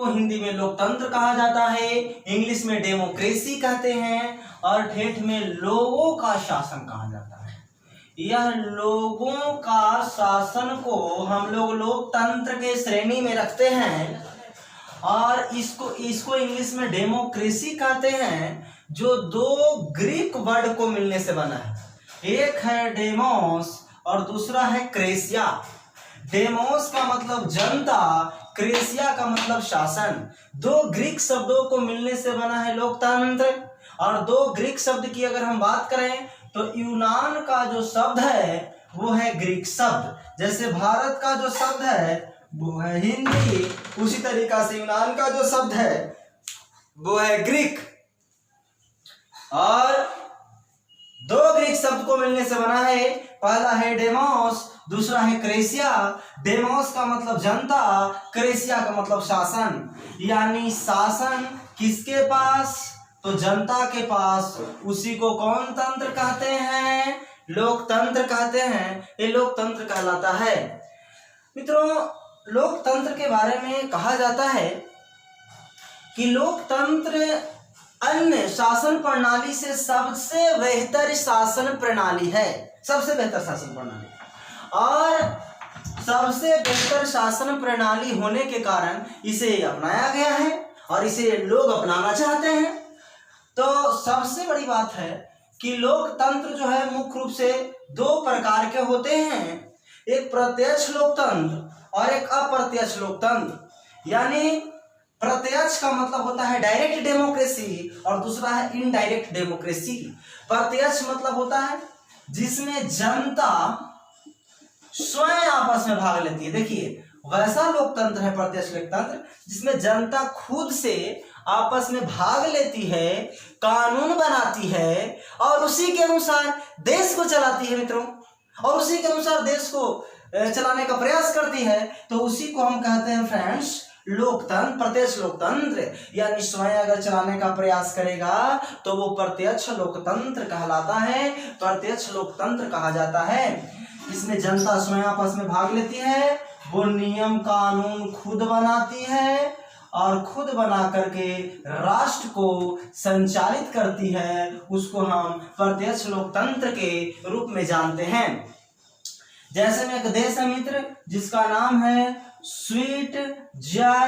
को हिंदी में लोकतंत्र कहा जाता है, इंग्लिश में डेमोक्रेसी कहते हैं और ठेठ में लोगों का शासन कहा जाता है। यह लोगों का शासन को हम लोग लोकतंत्र के श्रेणी में रखते हैं और इसको इंग्लिश में डेमोक्रेसी कहते हैं, जो दो ग्रीक वर्ड को मिलने से बना है। एक है डेमोस और दूसरा है क्रेसिया। डेमोस का मतलब जनता, क्रेसिया का मतलब शासन। दो ग्रीक शब्दों को मिलने से बना है लोकतंत्र। और दो ग्रीक शब्द की अगर हम बात करें तो यूनान का जो शब्द है वो है ग्रीक शब्द, जैसे भारत का जो शब्द है वो है हिंदी, उसी तरीका से यूनान का जो शब्द है वो है ग्रीक। और दो ग्रीक शब्द को मिलने से बना है, पहला है डेमोस, दूसरा है क्रेसिया। डेमोस का मतलब जनता, क्रेसिया का मतलब शासन। यानी शासन किसके पास? तो जनता के पास। उसी को कौन तंत्र कहते हैं? लोकतंत्र कहते हैं। ये लोकतंत्र कहलाता है। मित्रों, लोकतंत्र के बारे में कहा जाता है कि लोकतंत्र अन्य शासन प्रणाली से सबसे बेहतर शासन प्रणाली है। सबसे बेहतर शासन प्रणाली और सबसे बेहतर शासन प्रणाली होने के कारण इसे अपनाया गया है और इसे लोग अपनाना चाहते हैं। तो सबसे बड़ी बात है कि लोकतंत्र जो है मुख्य रूप से दो प्रकार के होते हैं, एक प्रत्यक्ष लोकतंत्र और एक अप्रत्यक्ष लोकतंत्र। यानी प्रत्यक्ष का मतलब होता है डायरेक्ट डेमोक्रेसी और दूसरा है इनडायरेक्ट डेमोक्रेसी। प्रत्यक्ष मतलब होता है जिसमें जनता स्वयं आपस में भाग लेती है। देखिए, वैसा लोकतंत्र है प्रत्यक्ष लोकतंत्र जिसमें जनता खुद से आपस में भाग लेती है, कानून बनाती है और उसी के अनुसार देश को चलाती है मित्रों, और उसी के अनुसार देश को चलाने का प्रयास करती है। तो उसी को हम कहते हैं फ्रेंड्स लोकतंत्र, प्रत्यक्ष लोकतंत्र। यानी स्वयं अगर चलाने का प्रयास करेगा तो वो प्रत्यक्ष लोकतंत्र कहलाता है, प्रत्यक्ष लोकतंत्र कहा जाता है। इसमें जनता स्वयं आपस में भाग लेती है, वो नियम कानून खुद बनाती है और खुद बना करके राष्ट्र को संचालित करती है। उसको हम प्रत्यक्ष लोकतंत्र के रूप में जानते हैं। जैसे में एक देश है मित्र जिसका नाम है स्विट्जरलैंड।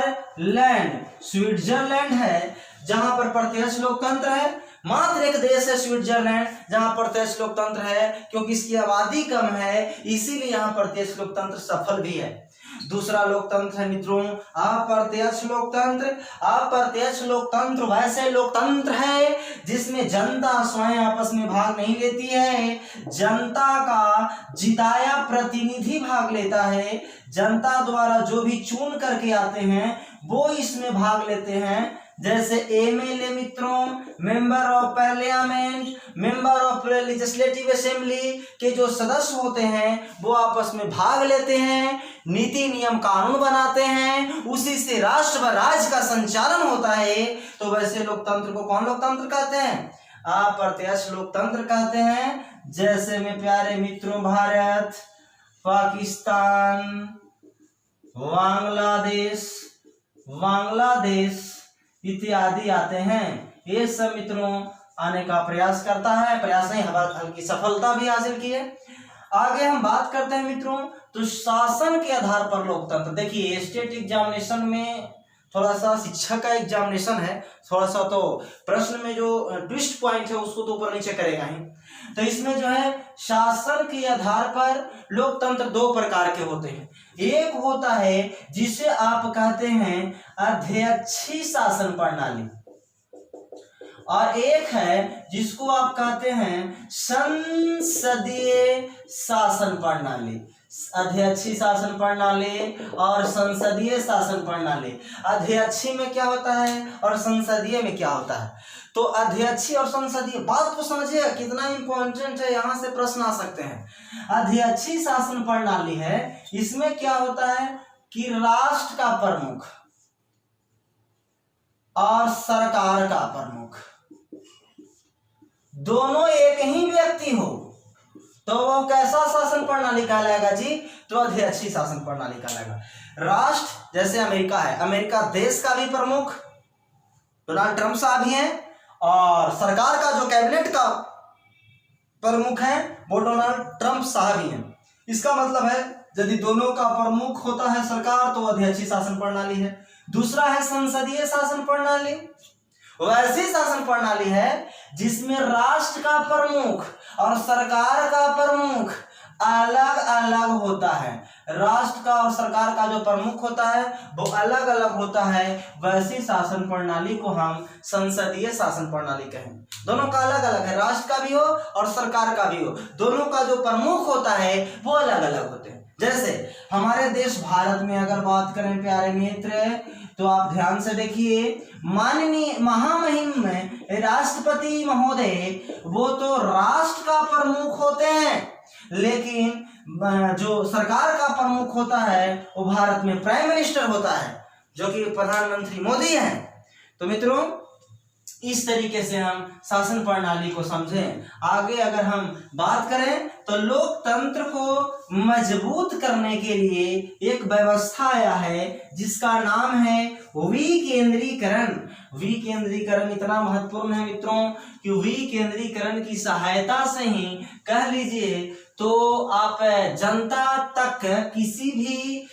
स्विट्जरलैंड है जहां पर प्रत्यक्ष लोकतंत्र है। मात्र एक देश है स्विट्जरलैंड जहां प्रत्यक्ष लोकतंत्र है, क्योंकि इसकी आबादी कम है, इसीलिए यहाँ प्रत्यक्ष लोकतंत्र सफल भी है। दूसरा लोकतंत्र है मित्रों अप्रत्यक्ष लोकतंत्र। अप्रत्यक्ष लोकतंत्र वैसे लोकतंत्र है जिसमें जनता स्वयं आपस में भाग नहीं लेती है, जनता का जिताया प्रतिनिधि भाग लेता है। जनता द्वारा जो भी चुन करके आते हैं वो इसमें भाग लेते हैं। जैसे एमएलए मित्रों, member of parliament, member of legislative assembly के जो सदस्य होते हैं वो आपस में भाग लेते हैं, नीति नियम कानून बनाते हैं, उसी से राष्ट्र व राज्य का संचालन होता है। तो वैसे लोकतंत्र को कौन लोकतंत्र कहते हैं? अप्रत्यक्ष लोकतंत्र कहते हैं। जैसे में प्यारे मित्रों भारत, पाकिस्तान, बांग्लादेश इत्यादि आते हैं। ये सब मित्रों आने का प्रयास करता है, प्रयास नहीं हल्की सफलता भी हासिल की है। आगे हम बात करते हैं मित्रों तो शासन के आधार पर लोकतंत्र। देखिए स्टेट एग्जामिनेशन में थोड़ा सा शिक्षा का एग्जामिनेशन है, थोड़ा सा तो प्रश्न में जो ट्विस्ट पॉइंट है उसको तो ऊपर नीचे करेगा ही। तो इसमें जो है शासन के आधार पर लोकतंत्र दो प्रकार के होते हैं। एक होता है जिसे आप कहते हैं अध्यक्षीय शासन प्रणाली और एक है जिसको आप कहते हैं संसदीय शासन प्रणाली। अध्यक्षीय शासन प्रणाली और संसदीय शासन प्रणाली। अध्यक्षीय में क्या होता है और संसदीय में क्या होता है? तो अध्यक्षीय और संसदीय बात को समझिए कितना इंपॉर्टेंट है, यहां से प्रश्न आ सकते हैं। अध्यक्षीय शासन प्रणाली है, इसमें क्या होता है कि राष्ट्र का प्रमुख और सरकार का प्रमुख दोनों एक ही व्यक्ति हो तो वो कैसा शासन प्रणाली कहलाएगा जी? तो अध्यक्षीय शासन प्रणाली कहलाएगा। राष्ट्र जैसे अमेरिका है, अमेरिका देश का भी प्रमुख डोनाल्ड ट्रंप साहब ही हैं, और सरकार का जो कैबिनेट का प्रमुख है वो डोनाल्ड ट्रंप साहब ही हैं। इसका मतलब है यदि दोनों का प्रमुख होता है सरकार तो वह अच्छी शासन प्रणाली है। दूसरा है संसदीय शासन प्रणाली, वैसी शासन प्रणाली है जिसमें राष्ट्र का प्रमुख और सरकार का प्रमुख अलग अलग होता है। राष्ट्र का और सरकार का जो प्रमुख होता है वो अलग अलग होता है, वैसी शासन प्रणाली को हम संसदीय शासन प्रणाली कहें। दोनों का अलग अलग है, राष्ट्र का भी हो और सरकार का भी हो, दोनों का जो प्रमुख होता है वो अलग अलग होते हैं। जैसे हमारे देश भारत में अगर बात करें प्यारे मित्र, तो आप ध्यान से देखिए, माननीय महामहिम राष्ट्रपति महोदय वो तो राष्ट्र का प्रमुख होते हैं, लेकिन जो सरकार का प्रमुख होता है वो भारत में प्राइम मिनिस्टर होता है, जो कि प्रधानमंत्री मोदी हैं। तो मित्रों, इस तरीके से हम शासन प्रणाली को समझें। आगे अगर हम बात करें तो लोकतंत्र को मजबूत करने के लिए एक व्यवस्था आया है जिसका नाम है विकेंद्रीकरण। विकेंद्रीकरण इतना महत्वपूर्ण है मित्रों कि विकेंद्रीकरण की सहायता से ही कह लीजिए तो आप जनता तक किसी भी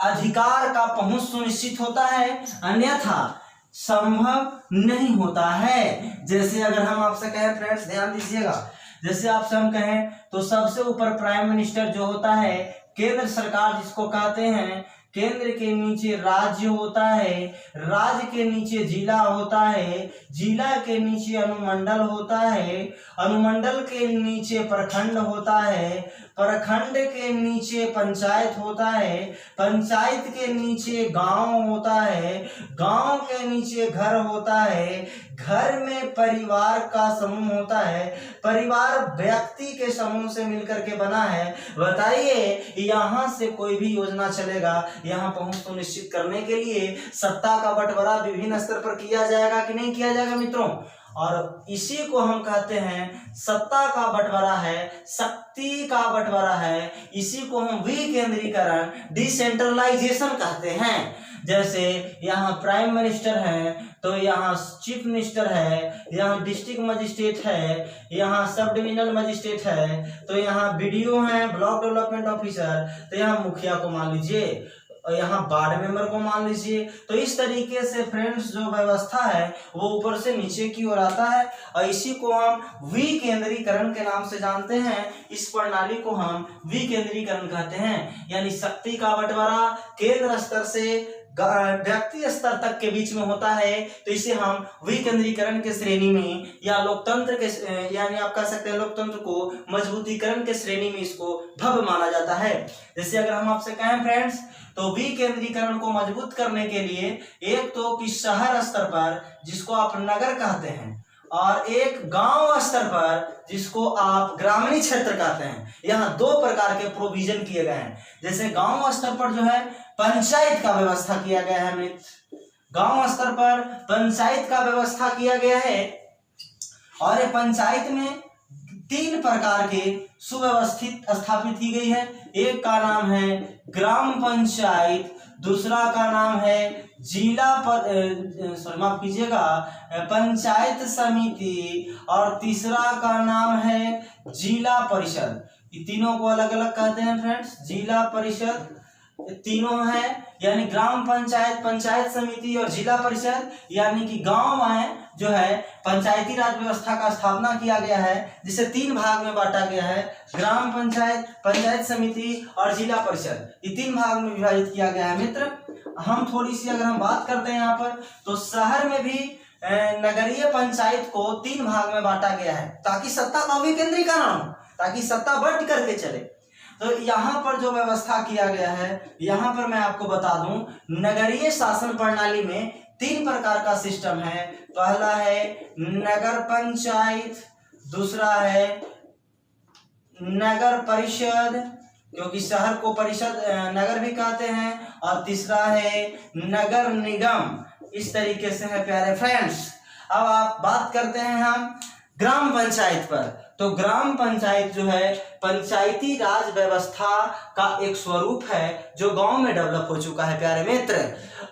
अधिकार का पहुंच सुनिश्चित होता है, अन्यथा संभव नहीं होता है। जैसे अगर हम आपसे कहें फ्रेंड्स, ध्यान दीजिएगा, जैसे आपसे हम कहें तो सबसे ऊपर प्राइम मिनिस्टर जो होता है, केंद्र सरकार जिसको कहते हैं, केंद्र के नीचे राज्य होता है, राज्य के नीचे जिला होता है, जिला के नीचे अनुमंडल होता है, अनुमंडल के नीचे प्रखंड होता है, प्रखंड के नीचे पंचायत होता है, पंचायत के नीचे गांव होता है, गांव के नीचे घर होता है, घर में परिवार का समूह होता है, परिवार व्यक्ति के समूह से मिलकर के बना है। बताइए यहाँ से कोई भी योजना चलेगा, यहाँ पहुंच सुनिश्चित करने के लिए सत्ता का बंटवारा विभिन्न स्तर पर किया जाएगा कि नहीं किया जाएगा मित्रों? और इसी को हम कहते हैं सत्ता का बंटवारा है, शक्ति का बंटवारा है, इसी को हम विकेंद्रीकरण डिसेंट्रलाइजेशन कहते हैं। जैसे यहाँ प्राइम मिनिस्टर है तो यहाँ चीफ मिनिस्टर है, यहाँ डिस्ट्रिक्ट मजिस्ट्रेट है, यहाँ सब डिविजनल मजिस्ट्रेट है, तो यहाँ बीडीओ है, ब्लॉक डेवलपमेंट ऑफिसर, तो यहाँ मुखिया को मान लीजिए और यहाँ वार्ड मेंबर को मान लीजिए। तो इस तरीके से फ्रेंड्स जो व्यवस्था है वो ऊपर से नीचे की ओर आता है और इसी को हम विकेंद्रीकरण के नाम से जानते हैं। इस प्रणाली को हम विकेंद्रीकरण कहते हैं, यानी शक्ति का बंटवारा केंद्र स्तर से व्यक्ति स्तर तक के बीच में होता है, तो इसे हम विकेंद्रीकरण के श्रेणी में या लोकतंत्र के यानी आप कह सकते हैं लोकतंत्र को मजबूतीकरण के श्रेणी में इसको भव्य माना जाता है। जैसे अगर हम आपसे कहें फ्रेंड्स, तो विकेंद्रीकरण को मजबूत करने के लिए एक तो कि शहर स्तर पर जिसको आप नगर कहते हैं, और एक गांव स्तर पर जिसको आप ग्रामीण क्षेत्र कहते हैं, यहाँ दो प्रकार के प्रोविजन किए गए हैं। जैसे गांव स्तर पर जो है पंचायत का व्यवस्था किया गया है मित्र, गांव स्तर पर पंचायत का व्यवस्था किया गया है, और ये पंचायत में तीन प्रकार के सुव्यवस्थित स्थापित की गई है। एक का नाम है ग्राम पंचायत, दूसरा का नाम है जिला माफ कीजिएगा पंचायत समिति, और तीसरा का नाम है जिला परिषद। ये तीनों को अलग अलग कहते हैं फ्रेंड्स, जिला परिषद तीनों है, यानी ग्राम पंचायत, पंचायत समिति और जिला परिषद, यानी कि गांव में जो है पंचायती राज व्यवस्था का स्थापना किया गया है, जिसे तीन भाग में बांटा गया है, ग्राम पंचायत, पंचायत समिति और जिला परिषद, ये तीन भाग में विभाजित किया गया है मित्र। हम थोड़ी सी अगर हम बात करते हैं यहाँ पर, तो शहर में भी नगरीय पंचायत को तीन भाग में बांटा गया है ताकि सत्ता का विकेंद्रीकरण हो, ताकि सत्ता बंट करके चले। तो यहाँ पर जो व्यवस्था किया गया है, यहाँ पर मैं आपको बता दूं, नगरीय शासन प्रणाली में तीन प्रकार का सिस्टम है। पहला है नगर पंचायत, दूसरा है नगर परिषद, क्योंकि शहर को परिषद नगर भी कहते हैं, और तीसरा है नगर निगम। इस तरीके से है प्यारे फ्रेंड्स। अब आप बात करते हैं हम ग्राम पंचायत पर। तो तो ग्राम पंचायत जो है पंचायती राज व्यवस्था का एक स्वरूप है जो गांव में डेवलप हो चुका है। प्यारे मित्र,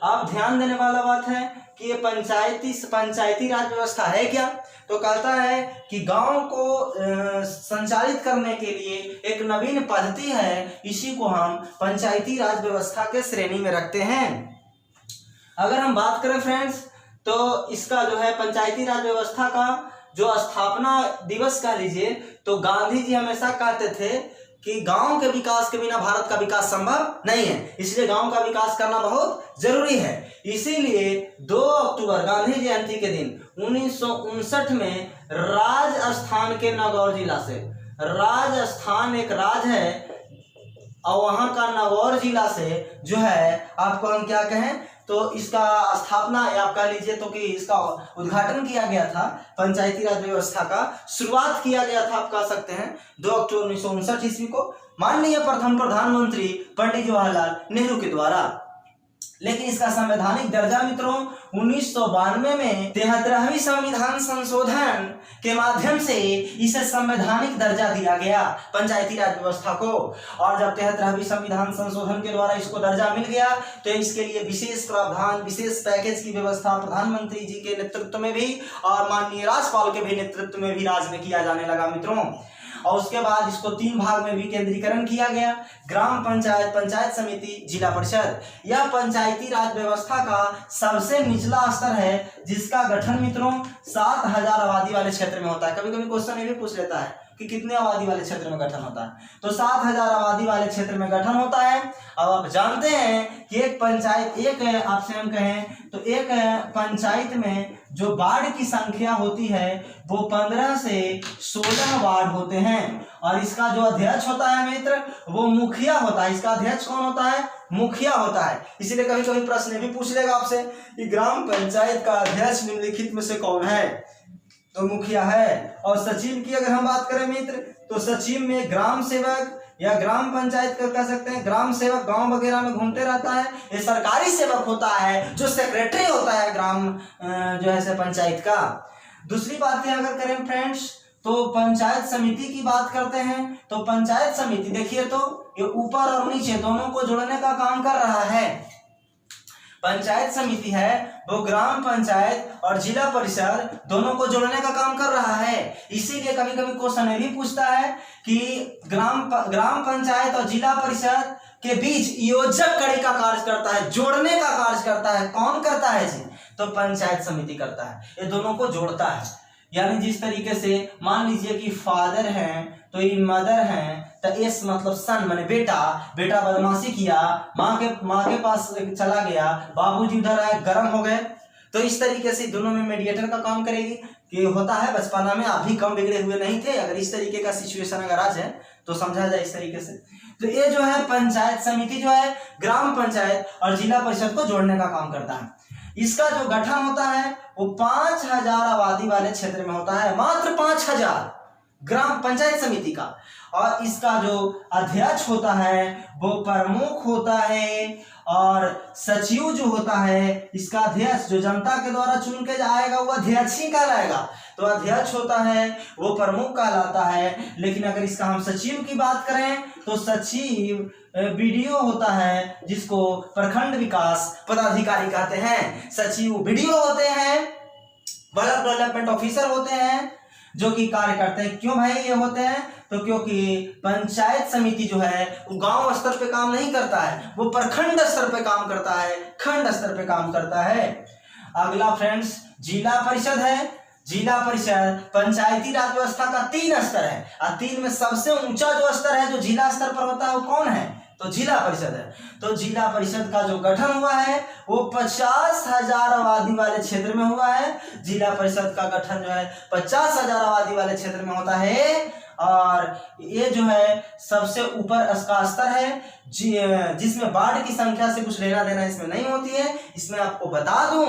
अब ध्यान देने वाला बात है कि ये पंचायती राज व्यवस्था है क्या। तो कहता है कि गांव को संचालित करने के लिए एक नवीन पद्धति है, इसी को हम पंचायती राज व्यवस्था के श्रेणी में रखते हैं। अगर हम बात करें फ्रेंड्स, तो इसका जो है पंचायती राज व्यवस्था का जो स्थापना दिवस कह लीजिए, तो गांधी जी हमेशा कहते थे कि गांव के विकास के बिना भारत का विकास संभव नहीं है, इसलिए गांव का विकास करना बहुत जरूरी है। इसीलिए 2 अक्टूबर गांधी जयंती के दिन 1959 में राजस्थान के नागौर जिला से, राजस्थान एक राज्य है और वहां का नागौर जिला से जो है आपको हम क्या कहें, तो इसका स्थापना या आप कह लीजिए तो कि इसका उद्घाटन किया गया था, पंचायती राज व्यवस्था का शुरुआत किया गया था, आप कह सकते हैं 2 अक्टूबर 1959 ईस्वी को माननीय प्रथम प्रधानमंत्री पंडित जवाहरलाल नेहरू के द्वारा। लेकिन इसका संवैधानिक दर्जा मित्रों 1992 में 73वीं संविधान संशोधन के माध्यम से इसे संवैधानिक दर्जा दिया गया पंचायती राज व्यवस्था को। और जब 73वीं संविधान संशोधन के द्वारा इसको दर्जा मिल गया तो इसके लिए विशेष प्रावधान, विशेष पैकेज की व्यवस्था प्रधानमंत्री जी के नेतृत्व में भी और माननीय राज्यपाल के भी नेतृत्व में भी राज्य में किया जाने लगा मित्रों। और उसके बाद इसको 3 भाग में भी केंद्रीकरण किया गया, ग्राम पंचायत, पंचायत समिति, जिला परिषद। यह पंचायती राज व्यवस्था का सबसे निचला स्तर है जिसका गठन मित्रों 7000 आबादी वाले क्षेत्र में होता है। कभी कभी क्वेश्चन ये भी पूछ लेता है कि कितने आबादी वाले क्षेत्र में गठन होता है, तो 7000 आबादी वाले क्षेत्र में गठन होता है। अब आप जानते हैं कि एक पंचायत, एक आपसे हम कहें तो एक पंचायत में जो वार्ड की संख्या होती है वो 15 से 16 वार्ड होते हैं और इसका जो अध्यक्ष होता है मित्र वो मुखिया होता है। इसका अध्यक्ष कौन होता है? मुखिया होता है। इसलिए कभी कभी प्रश्न भी पूछ लेगा आपसे कि ग्राम पंचायत का अध्यक्ष निम्नलिखित में से कौन है, तो मुखिया है। और सचिव की अगर हम बात करें मित्र तो सचिव में ग्राम सेवक या ग्राम पंचायत का कह सकते हैं ग्राम सेवक गांव वगैरह में घूमते रहता है, ये सरकारी सेवक होता है जो सेक्रेटरी होता है ग्राम जो है पंचायत का। दूसरी बातें अगर करें फ्रेंड्स तो पंचायत समिति की बात करते हैं, तो पंचायत समिति देखिए तो ये ऊपर और नीचे दोनों को जोड़ने का काम कर रहा है। पंचायत समिति है वो ग्राम पंचायत और जिला परिषद दोनों को जोड़ने का काम कर रहा है। इसीलिए कभी कभी क्वेश्चन ये भी पूछता है कि ग्राम पंचायत और जिला परिषद के बीच योजक कड़ी का कार्य करता है, जोड़ने का कार्य करता है, कौन करता है जी? तो पंचायत समिति करता है, ये दोनों को जोड़ता है। यानी जिस तरीके से मान लीजिए कि फादर हैं तो ये मदर हैं, तो एस मतलब सन माने बेटा, बेटा बदमाशी किया, माँ के पास चला गया, बाबूजी उधर आए गर्म हो गए, तो इस तरीके से दोनों में मीडिएटर का काम करेगी। कि होता है बचपना में आप भी कम बिगड़े हुए नहीं थे, अगर इस तरीके का सिचुएशन अगर आज है तो समझा जाए इस तरीके से। तो ये जो है पंचायत समिति जो है ग्राम पंचायत और जिला परिषद को जोड़ने का काम करता है। इसका जो गठन होता है वो 5000 आबादी वाले क्षेत्र में होता है, मात्र 5000 ग्राम पंचायत समिति का। और इसका जो अध्यक्ष होता है वो प्रमुख होता है और सचिव जो होता है इसका अध्यक्ष जो जनता के द्वारा चुन के जाएगा वो अध्यक्ष ही कहलाएगा। तो अध्यक्ष होता है वो प्रमुख कहलाता है। लेकिन अगर इसका हम सचिव की बात करें तो सचिव बीडीओ होता है जिसको प्रखंड विकास पदाधिकारी कहते हैं। सचिव बीडीओ होते हैं, ब्लॉक डेवलपमेंट ऑफिसर होते हैं जो कि कार्य करते हैं। क्यों भाई ये होते हैं? तो क्योंकि पंचायत समिति जो है वो गांव स्तर पे काम नहीं करता है, वो प्रखंड स्तर पे काम करता है, खंड स्तर पे काम करता है। अगला फ्रेंड्स जिला परिषद है। जिला परिषद पंचायती राज व्यवस्था का 3 स्तर है और 3 में सबसे ऊंचा जो स्तर है जो जिला स्तर पर होता है वो कौन है? तो जिला परिषद है। तो जिला परिषद का जो गठन हुआ है वो 50,000 आबादी वाले क्षेत्र में हुआ है। जिला परिषद का गठन जो है 50,000 आबादी वाले क्षेत्र में होता है और ये जो है सबसे ऊपर का स्तर है जिसमें वार्ड की संख्या से कुछ लेना देना इसमें नहीं होती है। इसमें आपको बता दूं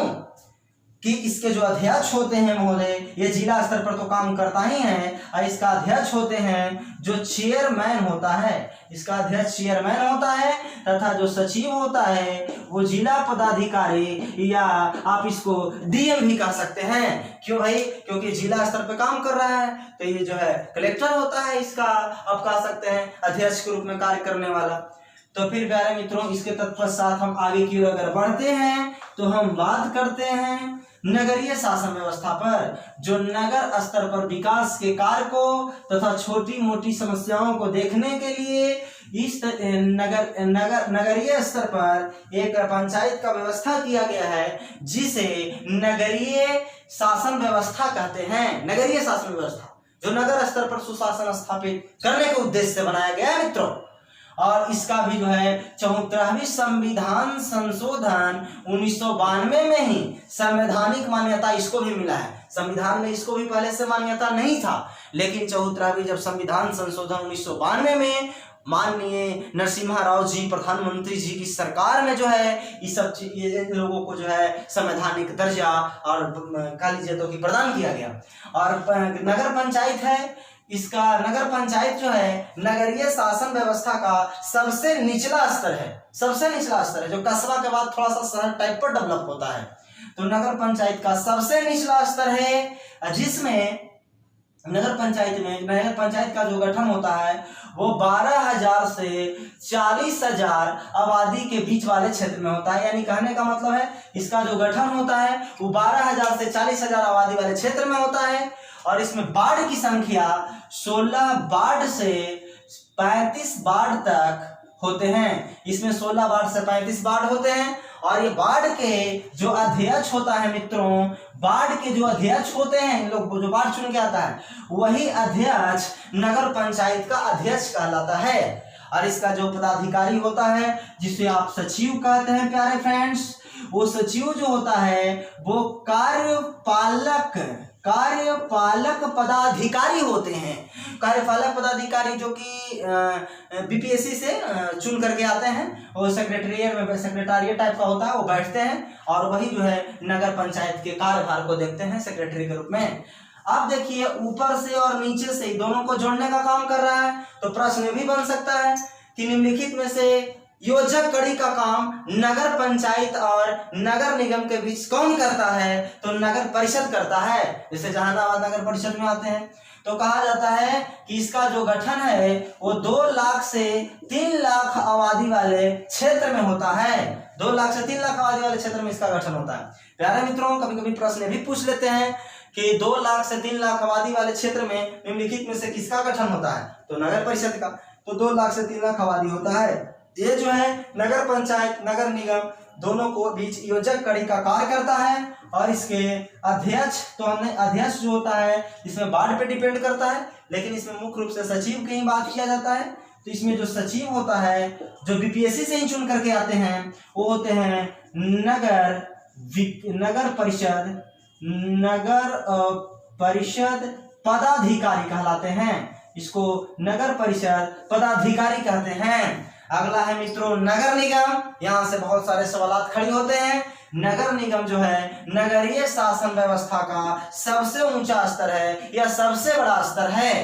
कि इसके जो अध्यक्ष होते हैं महोदय, ये जिला स्तर पर तो काम करता ही है, और इसका अध्यक्ष होते हैं जो चेयरमैन होता है, इसका अध्यक्ष चेयरमैन होता है, तथा जो सचिव होता है वो जिला पदाधिकारी, या आप इसको डीएम भी कह सकते हैं। क्यों भाई? क्योंकि जिला स्तर पर काम कर रहा है, तो ये जो है कलेक्टर होता है इसका, आप कह सकते हैं अध्यक्ष के रूप में कार्य करने वाला। तो फिर प्यारे मित्रों, इसके तत्पश्चात हम आगे की ओर अगर बढ़ते हैं तो हम बात करते हैं नगरीय शासन व्यवस्था पर, जो नगर स्तर पर विकास के कार्य को तथा छोटी मोटी समस्याओं को देखने के लिए इस नगरीय स्तर पर एक पंचायत का व्यवस्था किया गया है, जिसे नगरीय शासन व्यवस्था कहते हैं। नगरीय शासन व्यवस्था जो नगर स्तर पर सुशासन स्थापित करने के उद्देश्य से बनाया गया है मित्रों। और इसका भी जो है 74वीं संविधान संशोधन 1992 में ही संवैधानिक मान्यता इसको भी मिला है। संविधान में इसको भी पहले से मान्यता नहीं था, लेकिन 74वीं जब संविधान संशोधन 1992 में माननीय नरसिम्हा राव जी प्रधानमंत्री जी की सरकार में जो है इस सब ये लोगों को जो है संवैधानिक दर्जा और कह लीजिए तो कि प्रदान किया गया। और नगर पंचायत है, इसका नगर पंचायत जो है नगरीय शासन व्यवस्था का सबसे निचला स्तर है, सबसे निचला स्तर है, जो कस्बा के बाद थोड़ा सा शहर टाइप पर डेवलप होता है। तो नगर पंचायत का सबसे निचला स्तर है, जिसमें नगर पंचायत का जो गठन होता है वो 12,000 से 40,000 आबादी के बीच वाले क्षेत्र में होता है। यानी कहने का मतलब है इसका जो गठन होता है वो 12,000 से 40,000 आबादी वाले क्षेत्र में होता है। और इसमें वार्ड की संख्या 16 वार्ड से 35 वार्ड तक होते हैं। इसमें 16 वार्ड से 35 वार्ड होते हैं। और ये वार्ड के जो अध्यक्ष होता है मित्रों, वार्ड के जो अध्यक्ष होते हैं, इन लोग को जो वार्ड चुन के आता है वही अध्यक्ष नगर पंचायत का अध्यक्ष कहलाता है। और इसका जो पदाधिकारी होता है जिसे आप सचिव कहते हैं प्यारे फ्रेंड्स, वो सचिव जो होता है वो कार्यपालक पदाधिकारी होते हैं। कार्यपालक पदाधिकारी जो कि बीपीएससी से चुन करके आते हैं, वो सेक्रेटरिएट टाइप का होता है, वो बैठते हैं और वही जो है नगर पंचायत के कार्यभार को देखते हैं सेक्रेटरी के रूप में। अब देखिए ऊपर से और नीचे से दोनों को जोड़ने का काम कर रहा है। तो प्रश्न भी बन सकता है कि निम्नलिखित में से योजक कड़ी का काम नगर पंचायत और नगर निगम के बीच कौन करता है? तो नगर परिषद करता है। जैसे जहानाबाद नगर परिषद में आते हैं तो कहा जाता है कि इसका जो गठन है वो 2 लाख से 3 लाख आबादी वाले क्षेत्र में होता है। 2 लाख से 3 लाख आबादी वाले क्षेत्र में इसका गठन होता है। प्यारे मित्रों, कभी कभी प्रश्न भी पूछ लेते हैं कि 2 लाख से 3 लाख आबादी वाले क्षेत्र में निम्नलिखित में से किसका गठन होता है? तो नगर परिषद का। तो 2 लाख से 3 लाख आबादी होता है। ये जो है नगर पंचायत नगर निगम दोनों को बीच योजक कड़ी का कार्य करता है। और इसके अध्यक्ष, तो हमने अध्यक्ष जो होता है इसमें वार्ड पे डिपेंड करता है, लेकिन इसमें मुख्य रूप से सचिव की ही बात किया जाता है। तो इसमें जो सचिव होता है जो बीपीएससी से ही चुन करके आते हैं वो होते हैं नगर परिषद पदाधिकारी कहलाते हैं। इसको नगर परिषद पदाधिकारी कहते हैं। अगला है मित्रों नगर निगम। यहाँ से बहुत सारे सवाल खड़े होते हैं। नगर निगम जो है नगरीय शासन व्यवस्था का सबसे ऊंचा स्तर है या सबसे बड़ा स्तर है।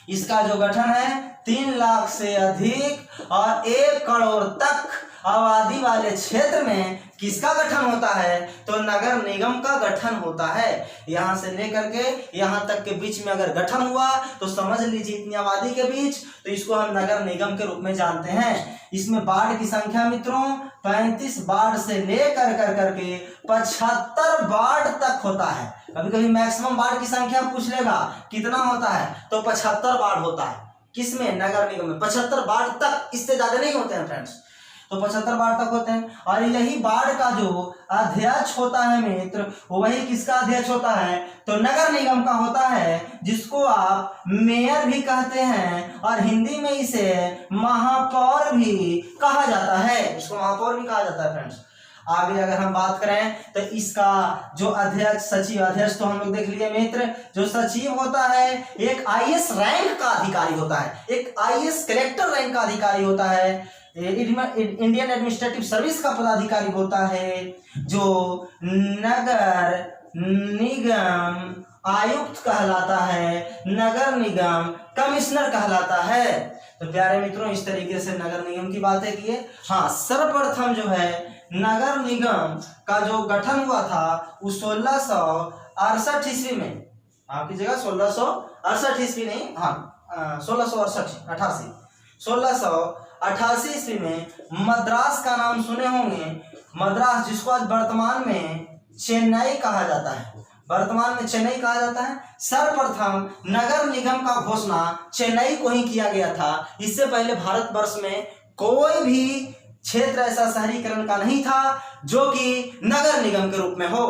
इसका जो गठन है 3 लाख से अधिक और 1 करोड़ तक आबादी वाले क्षेत्र में किसका गठन होता है? तो नगर निगम का गठन होता है। यहाँ से लेकर के यहाँ तक के बीच में अगर गठन हुआ तो समझ लीजिए इतनी आबादी के बीच, तो इसको हम नगर निगम के रूप में जानते हैं। इसमें वार्ड की संख्या मित्रों 35 वार्ड से लेकर करके 75 वार्ड तक होता है। कभी कभी मैक्सिमम वार्ड की संख्या पूछ लेगा कितना होता है, तो 75 वार्ड होता है। किसमें? नगर निगम में 75 वार्ड तक, इससे ज्यादा नहीं होते हैं फ्रेंड्स। तो 75 वार्ड तक होते हैं। और यही वार्ड का जो अध्यक्ष होता है मित्र, वही किसका अध्यक्ष होता है? तो नगर निगम का होता है, जिसको आप मेयर भी कहते हैं और हिंदी में इसे महापौर भी कहा जाता है। इसको महापौर भी कहा जाता है फ्रेंड्स। आगे अगर हम बात करें तो इसका जो अध्यक्ष सचिव, अध्यक्ष तो हम लोग देख लिए मित्र, जो सचिव होता है एक आईएएस रैंक का अधिकारी होता है, एक आईएएस कलेक्टर रैंक का अधिकारी होता है, इंडियन एडमिनिस्ट्रेटिव सर्विस का पदाधिकारी होता है, जो नगर निगम आयुक्त कहलाता है, नगर निगम कमिश्नर कहलाता है। तो प्यारे मित्रों, इस तरीके से नगर निगम की बातें की है। हाँ, सर्वप्रथम जो है नगर निगम का जो गठन हुआ था वो 1668 ईस्वी में, आपकी जगह 1668 ईस्वी नहीं, हाँ 1688 ईस्वी में मद्रास का नाम सुने होंगे। मद्रास जिसको आज वर्तमान में चेन्नई कहा जाता है, वर्तमान में चेन्नई कहा जाता है। सर्वप्रथम नगर निगम का घोषणा चेन्नई को ही किया गया था। इससे पहले भारतवर्ष में कोई भी क्षेत्र ऐसा शहरीकरण का नहीं था जो कि नगर निगम के रूप में हो,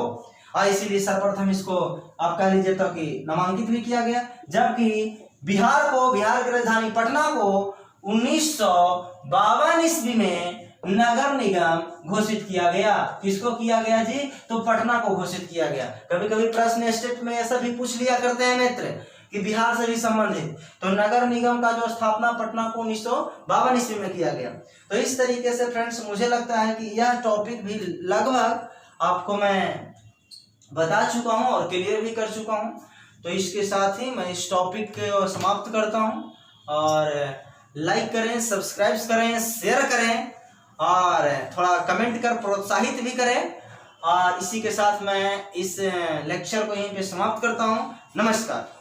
और इसीलिए सर्वप्रथम इसको आप कह लीजिए तो कि नामांकित भी किया गया। जबकि बिहार की राजधानी पटना को 1952 ईस्वी में नगर निगम घोषित किया गया। किसको किया गया जी? तो पटना को घोषित किया गया। कभी कभी प्रश्न स्टेट में ऐसा भी पूछ लिया करते हैं मित्र कि बिहार से भी संबंधित, तो नगर निगम का जो स्थापना पटना को 1952 ईस्वी में किया गया। तो इस तरीके से फ्रेंड्स मुझे लगता है कि यह टॉपिक भी लगभग आपको मैं बता चुका हूं और क्लियर भी कर चुका हूं। तो इसके साथ ही मैं इस टॉपिक को समाप्त करता हूं, और लाइक करें, सब्सक्राइब करें, शेयर करें और थोड़ा कमेंट कर प्रोत्साहित भी करें। और इसी के साथ मैं इस लेक्चर को यहीं पे समाप्त करता हूं। नमस्कार।